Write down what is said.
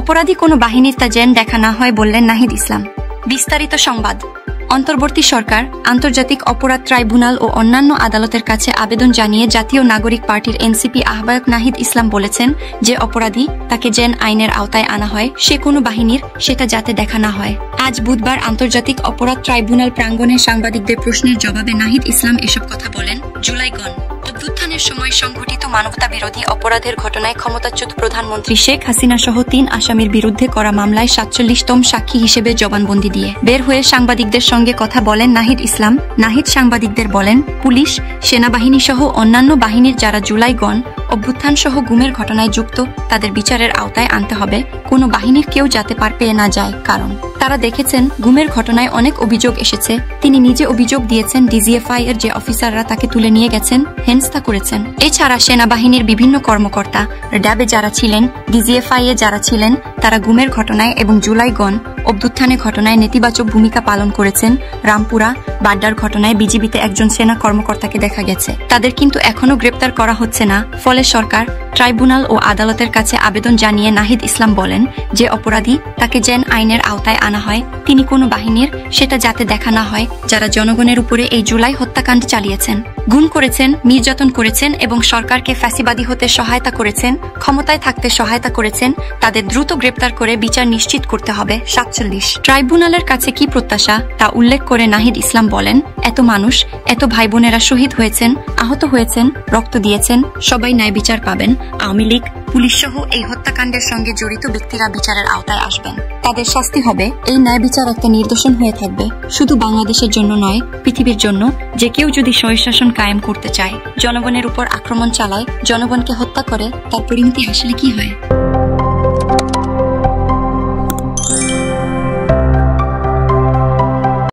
অপরাধী কোনো বাহিনীর তা যেন দেখা না হয় বললেন নাহিদ ইসলাম। বিস্তারিত সংবাদ। অন্তর্বর্তী সরকার আন্তর্জাতিক অপরাধ ট্রাইব্যুনাল ও অন্যান্য আদালতের কাছে আবেদন জানিয়ে জাতীয় নাগরিক পার্টির এনসিপি আহ্বায়ক নাহিদ ইসলাম বলেছেন যে অপরাধী তাকে যেন আইনের আওতায় আনা হয়, সে কোনো বাহিনীর সেটা যাতে দেখা না হয়। আজ বুধবার আন্তর্জাতিক অপরাধ ট্রাইব্যুনাল প্রাঙ্গণে সাংবাদিকদের প্রশ্নের জবাবে নাহিদ ইসলাম এসব কথা বলেন। জুলাই গণ অভ্যুত্থানের সময় সংঘটিত মানবতা বিরোধী অপরাধের ঘটনায় ক্ষমতাচ্যুত প্রধানমন্ত্রী শেখ হাসিনা সহ ৩ আসামির বিরুদ্ধে করা মামলায় ৪৭তম সাক্ষী হিসেবে জবানবন্দি দিয়ে বের হয়ে সাংবাদিকদের সঙ্গে কথা বলেন নাহিদ ইসলাম। নাহিদ সাংবাদিকদের বলেন, পুলিশ, সেনাবাহিনী সহ অন্যান্য বাহিনীর যারা জুলাই গণ অভ্যুত্থান সহ গুমের ঘটনায় যুক্ত তাদের বিচারের আওতায় আনতে হবে। কোনো বাহিনীর কেউ যাতে পার পেয়ে না যায়, কারণ তারা দেখেছেন গুমের ঘটনায় অনেক অভিযোগ এসেছে। তিনি নিজে অভিযোগ দিয়েছেন ডিজিএফআই এর যে অফিসাররা তাকে তুলে নিয়ে গেছেন, হেনস্থা করেছেন। এছাড়া সেনাবাহিনীর বিভিন্ন কর্মকর্তা, র্যাবে যারা ছিলেন, ডিজিএফআই এ যারা ছিলেন, তারা গুমের ঘটনায় এবং জুলাই গণ অভ্যুত্থানের ঘটনায় নেতিবাচক ভূমিকা পালন করেছেন। রামপুরা, বাড্ডার ঘটনায় বিজিবিতে একজন সেনা কর্মকর্তাকে দেখা গেছে, তাদের কিন্তু এখনো গ্রেপ্তার করা হচ্ছে না। ফলে সরকার ট্রাইব্যুনাল ও আদালতের কাছে আবেদন জানিয়ে নাহিদ ইসলাম বলেন যে অপরাধী তাকে যেন আইনের আওতায় আনা হয়, তিনি কোনো বাহিনীর সেটা যাতে দেখা না হয় যারা জনগণের উপরে এই জুলাই হত্যাকাণ্ড চালিয়েছেন, গুম করেছেন, নির্যাতন করেছেন এবং সরকারকে ফ্যাসিবাদী হতে সহায়তা করেছেন, ক্ষমতায় থাকতে সহায়তা করেছেন, তাদের দ্রুত গ্রেপ্তার করে বিচার নিশ্চিত করতে হবে। ৪৭ ট্রাইব্যুনালের কাছে কি প্রত্যাশা তা উল্লেখ করে নাহিদ ইসলাম বলেন, এত মানুষ, এত ভাই বোনেরা শহীদ হয়েছেন, আহত হয়েছেন, রক্ত দিয়েছেন, সবাই ন্যায় বিচার পাবেন। আওয়ামী লীগ, পুলিশ সহ এই হত্যাকাণ্ডের সঙ্গে জড়িত ব্যক্তিরা বিচারের আওতায় আসবেন, তাদের শাস্তি হবে। এই ন্যায় বিচার একটা নিদর্শন হয়ে থাকবে শুধু বাংলাদেশের জন্য নয়, পৃথিবীর জন্য। যে কেউ যদি স্বৈরশাসন কায়েম করতে চায়, জনগণের উপর আক্রমণ চালায়, জনগণকে হত্যা করে, তার পরিণতি আসলে কি হয়?